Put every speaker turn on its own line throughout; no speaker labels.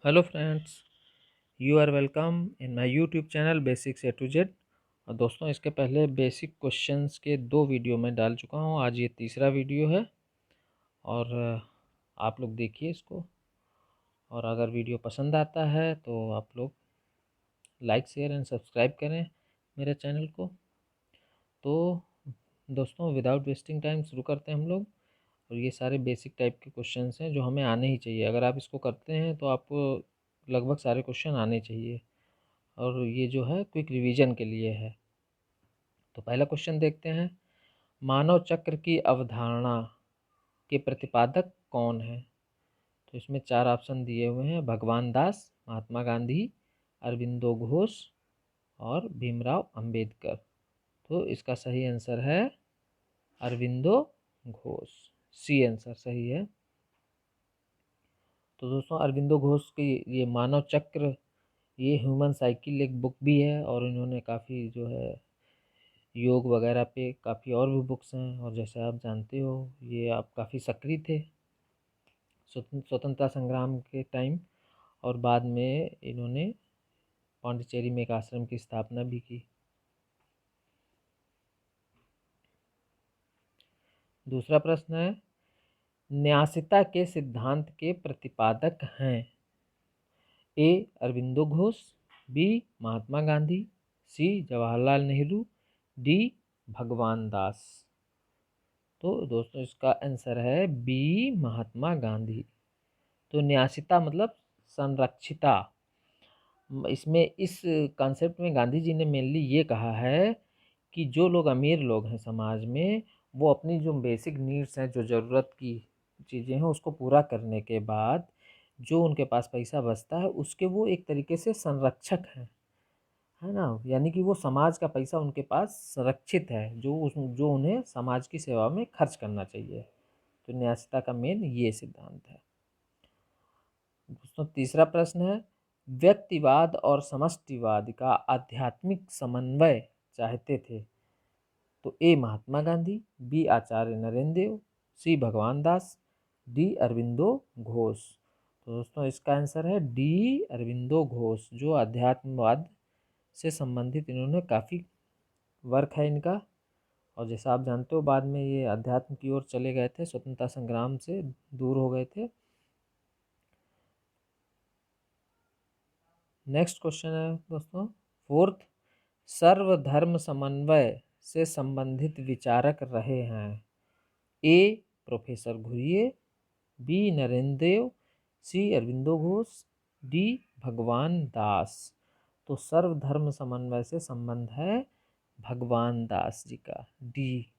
Hello friends, you are welcome in my YouTube channel basics A to Z. और दोस्तों, इसके पहले basic questions के 2 वीडियो मैं डाल चुका हूँ। आज ये तीसरा वीडियो है और आप लोग देखिए इसको। और अगर वीडियो पसंद आता है तो आप लोग लाइक शेयर एंड सब्सक्राइब करें मेरे चैनल को। तो दोस्तों, विदाउट वेस्टिंग टाइम शुरू करते हैं हम लोग। और ये सारे बेसिक टाइप के क्वेश्चंस हैं जो हमें आने ही चाहिए। अगर आप इसको करते हैं तो आपको लगभग सारे क्वेश्चन आने चाहिए। और ये जो है क्विक रिवीजन के लिए है। तो पहला क्वेश्चन देखते हैं। मानव चक्र की अवधारणा के प्रतिपादक कौन है? तो इसमें 4 ऑप्शन दिए हुए हैं: भगवान दास, महात्मा गांधी, अरविंदो घोष और भीमराव अंबेडकर। तो इसका सही आंसर है अरविंदो घोष। सी आंसर सही है। तो दोस्तों, अरविंदो घोष की ये मानव चक्र, ये ह्यूमन साइकिल एक बुक भी है। और इन्होंने काफ़ी जो है योग वगैरह पे काफ़ी और भी बुक्स हैं। और जैसे आप जानते हो, ये आप काफ़ी सक्रिय थे स्वतंत्रता संग्राम के टाइम। और बाद में इन्होंने पांडिचेरी में एक आश्रम की स्थापना भी की। दूसरा प्रश्न है, न्यासिता के सिद्धांत के प्रतिपादक हैं? ए अरविंदो घोष, बी महात्मा गांधी, सी जवाहरलाल नेहरू, डी भगवान दास। तो दोस्तों, इसका आंसर है बी महात्मा गांधी। तो न्यासिता मतलब संरक्षिता। इसमें इस कॉन्सेप्ट में गांधी जी ने मेनली ये कहा है कि जो लोग अमीर लोग हैं समाज में, वो अपनी जो बेसिक नीड्स हैं, जो ज़रूरत की चीज़ें हैं, उसको पूरा करने के बाद जो उनके पास पैसा बचता है उसके वो एक तरीके से संरक्षक हैं, है ना। यानी कि वो समाज का पैसा उनके पास सुरक्षित है, जो उन्हें समाज की सेवा में खर्च करना चाहिए। तो न्यासिता का मेन ये सिद्धांत है। दोस्तों, तीसरा प्रश्न है, व्यक्तिवाद और समष्टिवाद का आध्यात्मिक समन्वय चाहते थे? तो ए महात्मा गांधी, बी आचार्य नरेंद्र देव, सी भगवान दास, डी अरविंदो घोष। तो दोस्तों, इसका आंसर है डी अरविंदो घोष। जो अध्यात्मवाद से संबंधित इन्होंने काफ़ी वर्क है इनका। और जैसा आप जानते हो, बाद में ये अध्यात्म की ओर चले गए थे, स्वतंत्रता संग्राम से दूर हो गए थे। नेक्स्ट क्वेश्चन है दोस्तों, फोर्थ, सर्वधर्म समन्वय से संबंधित विचारक रहे हैं? ए प्रोफेसर घुरिये, बी नरेंद्र देव, सी अरविंदो घोष, डी भगवान दास। तो सर्वधर्म समन्वय से संबंध है भगवान दास जी का, डी,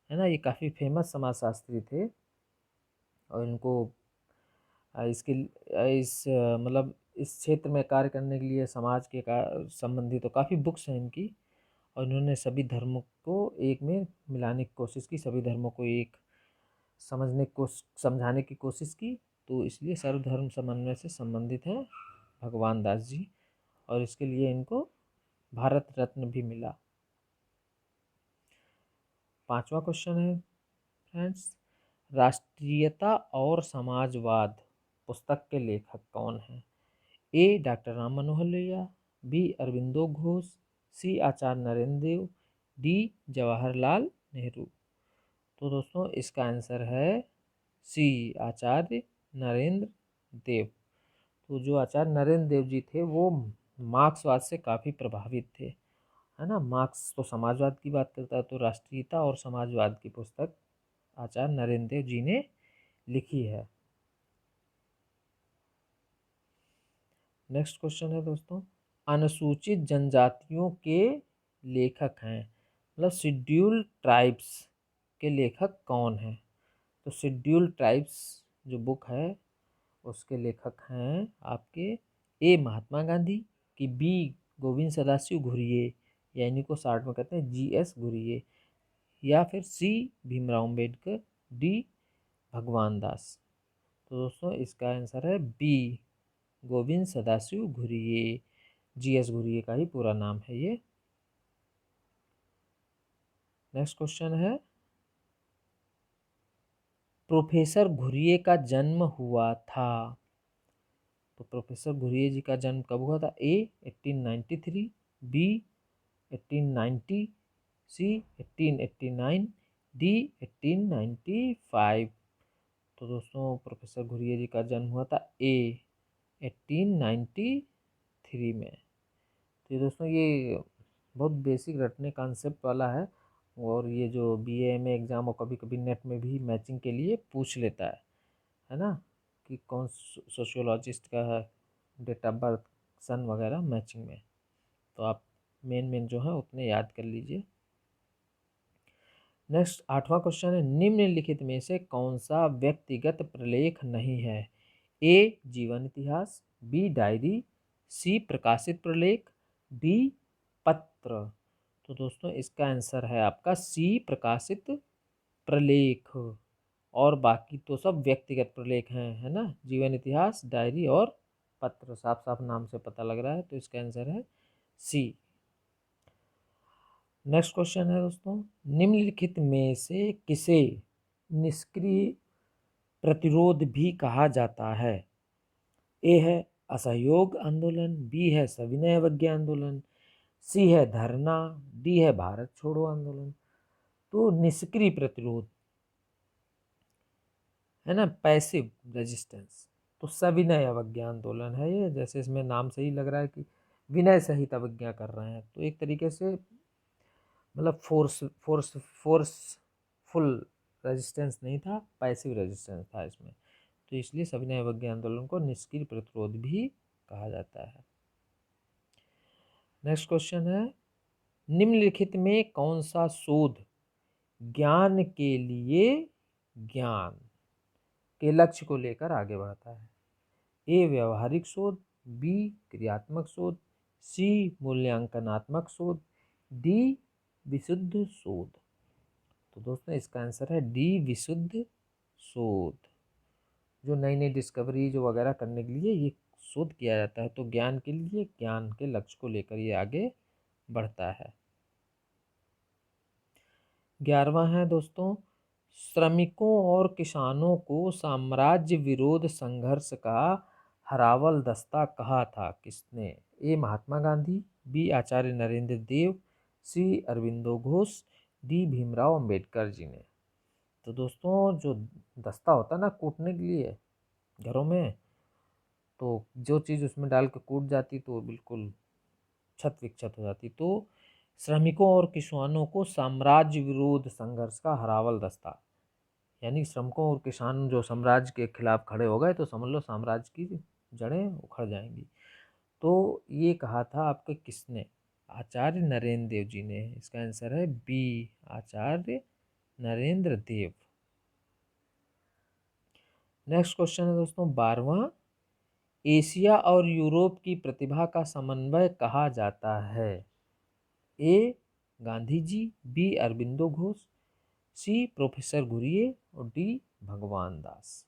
है ना। ये काफ़ी फेमस समाजशास्त्री थे। और इनको इसके मतलब इस क्षेत्र में कार्य करने के लिए समाज के संबंधित तो काफ़ी बुक्स हैं इनकी। और इन्होंने सभी धर्मों को एक में मिलाने की कोशिश की, सभी धर्मों को एक समझाने की कोशिश की। तो इसलिए सर्वधर्म समन्वय से संबंधित है भगवान दास जी। और इसके लिए इनको भारत रत्न भी मिला। पांचवा क्वेश्चन है फ्रेंड्स, राष्ट्रीयता और समाजवाद पुस्तक के लेखक कौन हैं? ए डॉक्टर राम मनोहर लोहिया, बी अरविंदो घोष, सी आचार्य नरेंद्र देव, डी जवाहरलाल नेहरू। तो दोस्तों, इसका आंसर है सी आचार्य नरेंद्र देव। तो जो आचार्य नरेंद्र देव जी थे वो मार्क्सवाद से काफ़ी प्रभावित थे, है ना। मार्क्स तो समाजवाद की बात करता है, तो राष्ट्रीयता और समाजवाद की पुस्तक आचार्य नरेंद्र देव जी ने लिखी है। नेक्स्ट क्वेश्चन है दोस्तों, अनुसूचित जनजातियों के लेखक हैं, मतलब शेड्यूल्ड ट्राइब्स के लेखक कौन हैं? तो शेड्यूल्ड ट्राइब्स जो बुक है उसके लेखक हैं आपके ए महात्मा गांधी, की बी गोविंद सदाशिव घुरिये, या इन्हीं को शार्ट में कहते हैं GS घुरिये, या फिर सी भीमराव अम्बेडकर, डी भगवान दास। तो दोस्तों, इसका आंसर है बी गोविंद सदाशिव घुरिये। GS घुरिये का ही पूरा नाम है ये। नेक्स्ट क्वेश्चन है, प्रोफेसर घुरिये का जन्म हुआ था? तो प्रोफेसर घुरिये जी का जन्म कब हुआ था? ए 1893, बी 1890, सी 1889, डी 1895। तो दोस्तों प्रोफेसर घुरिये जी का जन्म हुआ था ए 1893 में। तो दोस्तों ये बहुत बेसिक रटने कॉन्सेप्ट वाला है, और ये जो BA में एग्ज़ाम और कभी कभी नेट में भी मैचिंग के लिए पूछ लेता है ना, कि कौन सोशियोलॉजिस्ट का है, डेट ऑफ बर्थ, सन वगैरह मैचिंग में। तो आप मेन जो है उतने याद कर लीजिए। नेक्स्ट 8वां क्वेश्चन है, निम्नलिखित में से कौन सा व्यक्तिगत प्रलेख नहीं है? ए जीवन इतिहास, बी डायरी, सी प्रकाशित प्रलेख, डी पत्र। तो दोस्तों इसका आंसर है आपका सी प्रकाशित प्रलेख, और बाकी तो सब व्यक्तिगत प्रलेख हैं, है ना। जीवन इतिहास, डायरी और पत्र, साफ साफ नाम से पता लग रहा है, तो इसका आंसर है सी। नेक्स्ट क्वेश्चन है दोस्तों, निम्नलिखित में से किसे निष्क्रिय प्रतिरोध भी कहा जाता है? ए है असहयोग आंदोलन, बी है सविनय अवज्ञा आंदोलन, सी है धरना, डी है भारत छोड़ो आंदोलन। तो निष्क्रिय प्रतिरोध है ना, पैसिव रेजिस्टेंस, तो सविनय अवज्ञा आंदोलन है ये। जैसे इसमें नाम से ही लग रहा है कि विनय सहित अवज्ञा कर रहे हैं, तो एक तरीके से मतलब फोर्सफुल रेजिस्टेंस नहीं था, पैसिव रेजिस्टेंस था इसमें। तो इसलिए सविनय अवज्ञा आंदोलन को निष्क्रिय प्रतिरोध भी कहा जाता है। नेक्स्ट क्वेश्चन है, निम्नलिखित में कौन सा शोध ज्ञान के लिए ज्ञान के लक्ष्य को लेकर आगे बढ़ता है? ए व्यवहारिक शोध, बी क्रियात्मक शोध, सी मूल्यांकनात्मक शोध, डी विशुद्ध शोध। तो दोस्तों इसका आंसर है डी विशुद्ध शोध। जो नई नई डिस्कवरी जो वगैरह करने के लिए ये शोध किया जाता है, तो ज्ञान के लिए, ज्ञान के लक्ष्य को लेकर ये आगे बढ़ता है। 11वां है दोस्तों, श्रमिकों और किसानों को साम्राज्य विरोध संघर्ष का हरावल दस्ता कहा था किसने? ए महात्मा गांधी, बी आचार्य नरेंद्र देव, सी अरविंदो घोष, डी भीमराव अंबेडकर जी ने। तो दोस्तों जो दस्ता होता है ना कूटने के लिए घरों में, तो जो चीज़ उसमें डाल के कूट जाती तो बिल्कुल क्षत विक्षत हो जाती। तो श्रमिकों और किसानों को साम्राज्य विरोध संघर्ष का हरावल दस्ता, यानी श्रमिकों और किसान जो साम्राज्य के खिलाफ खड़े हो गए तो समझ लो साम्राज्य की जड़ें उखड़ जाएंगी। तो ये कहा था आपके किसने? आचार्य नरेंद्र देव जी ने। इसका आंसर है बी आचार्य नरेंद्र देव। नेक्स्ट क्वेश्चन है दोस्तों 12वां, एशिया और यूरोप की प्रतिभा का समन्वय कहा जाता है? ए गांधी जी, बी अरबिंदो घोष, सी प्रोफेसर घुरिये और डी भगवान दास।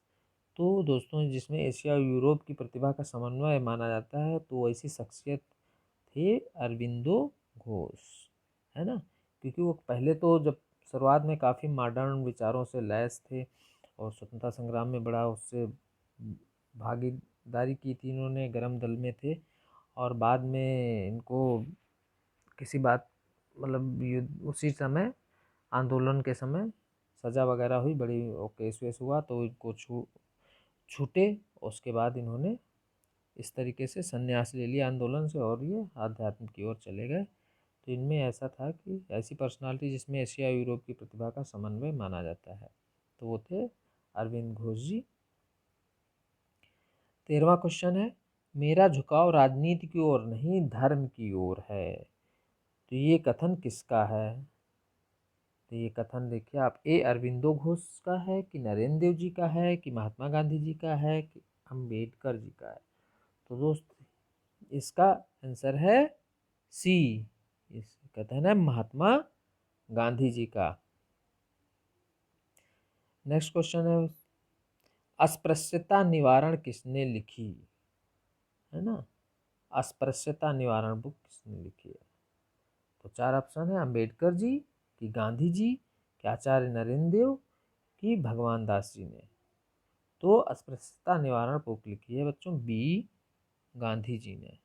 तो दोस्तों जिसमें एशिया और यूरोप की प्रतिभा का समन्वय माना जाता है, तो ऐसी शख्सियत थे अरबिंदो घोष, है ना। क्योंकि वो पहले तो जब शुरुआत में काफ़ी मॉडर्न विचारों से लैस थे और स्वतंत्रता संग्राम में बड़ा उससे भागीदारी की थी इन्होंने, गरम दल में थे। और बाद में इनको किसी बात मतलब युद्ध उसी समय आंदोलन के समय सज़ा वगैरह हुई, बड़ी केस वेस हुआ, तो इनको छूटे। उसके बाद इन्होंने इस तरीके से संन्यास ले लिया आंदोलन से और ये आध्यात्म की ओर चले गए। तो इनमें ऐसा था कि ऐसी पर्सनालिटी जिसमें एशिया यूरोप की प्रतिभा का समन्वय माना जाता है, तो वो थे अरविंद घोष जी। 13वां क्वेश्चन है, मेरा झुकाव राजनीति की ओर नहीं धर्म की ओर है। तो ये कथन किसका है? तो ये कथन देखिए आप, ए अरविंदो घोष का है कि नरेंद्र देव जी का है कि महात्मा गांधी जी का है कि अम्बेडकर जी का है? तो दोस्त इसका आंसर है सी, इस कथन है महात्मा गांधी जी का। नेक्स्ट क्वेश्चन है, अस्पृश्यता निवारण किसने लिखी? है ना, अस्पृश्यता निवारण बुक किसने लिखी है? तो 4 ऑप्शन है, अम्बेडकर जी कि गांधी जी कि आचार्य नरेंद्र देव कि भगवान दास जी ने। तो अस्पृश्यता निवारण बुक लिखी है बच्चों बी गांधी जी ने,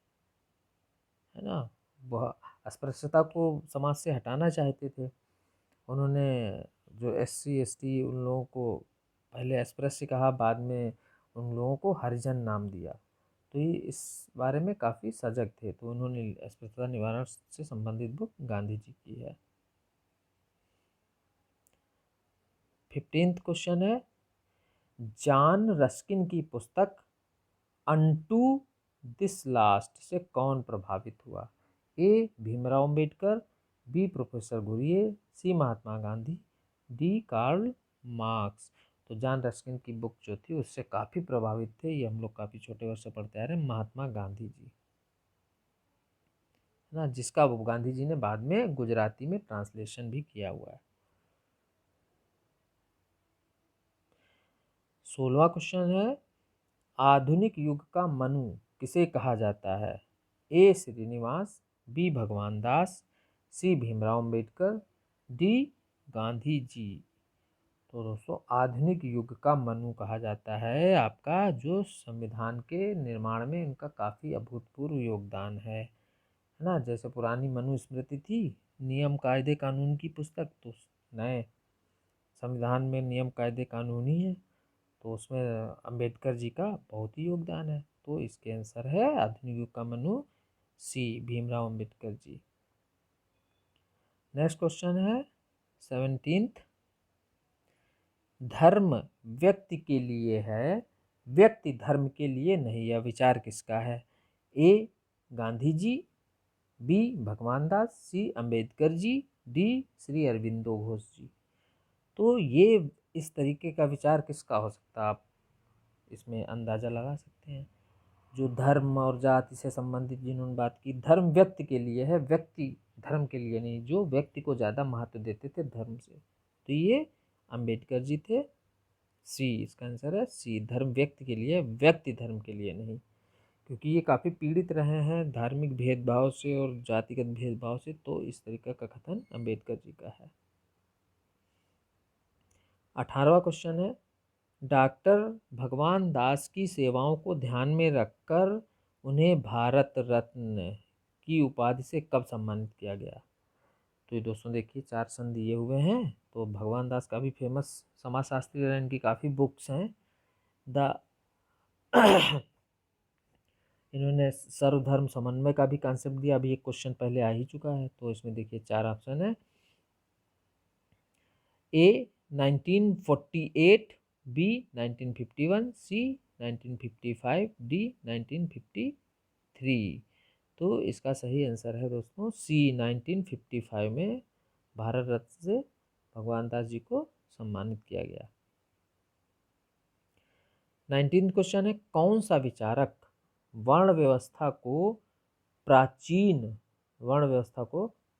है ना। वह अस्पृश्यता को समाज से हटाना चाहते थे। उन्होंने जो SC ST उन लोगों को पहले अस्पृश्य कहा, बाद में उन लोगों को हरिजन नाम दिया। तो ये इस बारे में काफ़ी सजग थे, तो उन्होंने अस्पृश्यता निवारण से संबंधित बुक गांधी जी की है। 15th क्वेश्चन है, जॉन रस्किन की पुस्तक अनटू दिस लास्ट से कौन प्रभावित हुआ? ए भीमराव अंबेडकर, बी प्रोफेसर घुरिये, सी Mahatma Gandhi, D Karl Marx. तो जॉन रस्किन की बुक जो थी उससे काफ़ी प्रभावित थे, ये हम लोग काफ़ी छोटे वर्ष से पढ़ते आ रहे हैं, महात्मा गांधी जी, है ना, जिसका वो गांधी जी ने बाद में गुजराती में ट्रांसलेशन भी किया हुआ है। 16वां क्वेश्चन है, आधुनिक युग का मनु किसे कहा जाता है? ए श्रीनिवास, बी भगवान दास, सी भीमराव अंबेडकर, डी गांधी जी। तो दोस्तों आधुनिक युग का मनु कहा जाता है आपका जो संविधान के निर्माण में इनका काफ़ी अभूतपूर्व योगदान है ना। जैसे पुरानी मनुस्मृति थी, नियम कायदे कानून की पुस्तक, तो नए संविधान में नियम कायदे कानून ही है, तो उसमें अंबेडकर जी का बहुत ही योगदान है। तो इसके आंसर है आधुनिक युग का मनु सी भीमराव अंबेडकर जी। नेक्स्ट क्वेश्चन है 17th, धर्म व्यक्ति के लिए है, व्यक्ति धर्म के लिए नहीं, यह विचार किसका है? ए गांधी जी, बी भगवान दास, सी अंबेडकर जी, डी श्री अरविंदो घोष जी। तो ये इस तरीके का विचार किसका हो सकता है, आप इसमें अंदाज़ा लगा सकते हैं। जो धर्म और जाति से संबंधित जिन्होंने बात की, धर्म व्यक्ति के लिए है, व्यक्ति धर्म के लिए नहीं, जो व्यक्ति को ज़्यादा महत्व देते थे धर्म से, तो ये अंबेडकर जी थे। सी इसका आंसर है सी, धर्म व्यक्ति के लिए, व्यक्ति धर्म के लिए नहीं, क्योंकि ये काफ़ी पीड़ित रहे हैं धार्मिक भेदभाव से और जातिगत भेदभाव से, तो इस तरीके का कथन अंबेडकर जी का है। 18वां क्वेश्चन है, डॉक्टर भगवान दास की सेवाओं को ध्यान में रखकर उन्हें भारत रत्न की उपाधि से कब सम्मानित किया गया? तो ये दोस्तों देखिए 4 सन दिए हुए हैं, तो भगवान दास काफ़ी फेमस समाजशास्त्री रहे, इनकी काफ़ी बुक्स हैं। द इन्होंने सर्वधर्म समन्वय का भी कॉन्सेप्ट दिया, अभी एक क्वेश्चन पहले आ ही चुका है। तो इसमें देखिए 4 ऑप्शन है, ए 1948, बी 1951, सी 1955, डी 1953। तो इसका सही आंसर है दोस्तों सी 1955 में भारत रत्न से भगवान दास जी को सम्मानित किया गया। 19 क्वेश्चन है, कौन सा विचारक वर्ण व्यवस्था को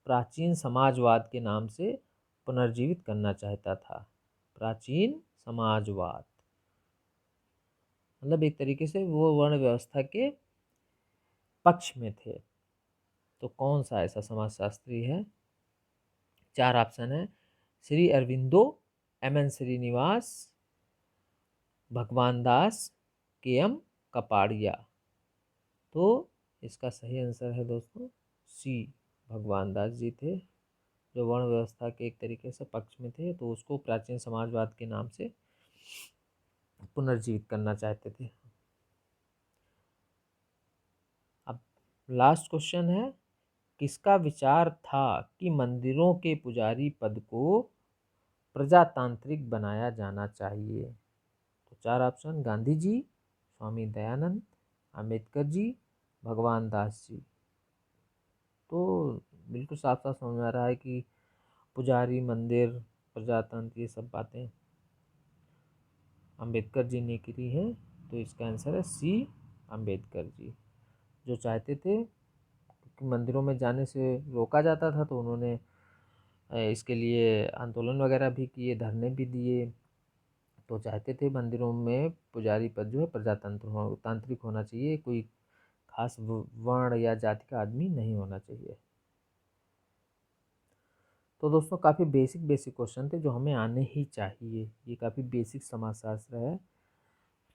प्राचीन समाजवाद के नाम से पुनर्जीवित करना चाहता था? प्राचीन समाजवाद मतलब एक तरीके से वो वर्ण व्यवस्था के पक्ष में थे, तो कौन सा ऐसा समाजशास्त्री है? 4 ऑप्शन है, श्री अरविंदो, MN श्रीनिवास, भगवान दास, KM कपाड़िया। तो इसका सही आंसर है दोस्तों सी, भगवान दास जी थे, जो वर्ण व्यवस्था के एक तरीके से पक्ष में थे, तो उसको प्राचीन समाजवाद के नाम से पुनर्जीवित करना चाहते थे। अब लास्ट क्वेश्चन है, किसका विचार था कि मंदिरों के पुजारी पद को प्रजातांत्रिक बनाया जाना चाहिए? तो 4 ऑप्शन, गांधी जी, स्वामी दयानंद, अंबेडकर जी, भगवान दास जी। तो बिल्कुल साफ साफ समझ में आ रहा है कि पुजारी, मंदिर, प्रजातंत्र, ये सब बातें अंबेडकर जी ने करी हैं, तो इसका आंसर है सी, अंबेडकर जी, जो चाहते थे कि मंदिरों में जाने से रोका जाता था, तो उन्होंने इसके लिए आंदोलन वगैरह भी किए, धरने भी दिए, तो चाहते थे मंदिरों में पुजारी पद जो है तांत्रिक होना चाहिए, कोई खास वर्ण या जाति का आदमी नहीं होना चाहिए। तो दोस्तों काफ़ी बेसिक क्वेश्चन थे जो हमें आने ही चाहिए, ये काफ़ी बेसिक समाजशास्त्र है।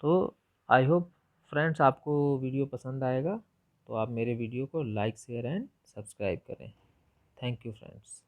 तो आई होप फ्रेंड्स आपको वीडियो पसंद आएगा तो आप मेरे वीडियो को लाइक शेयर एंड सब्सक्राइब करें। Thank you friends.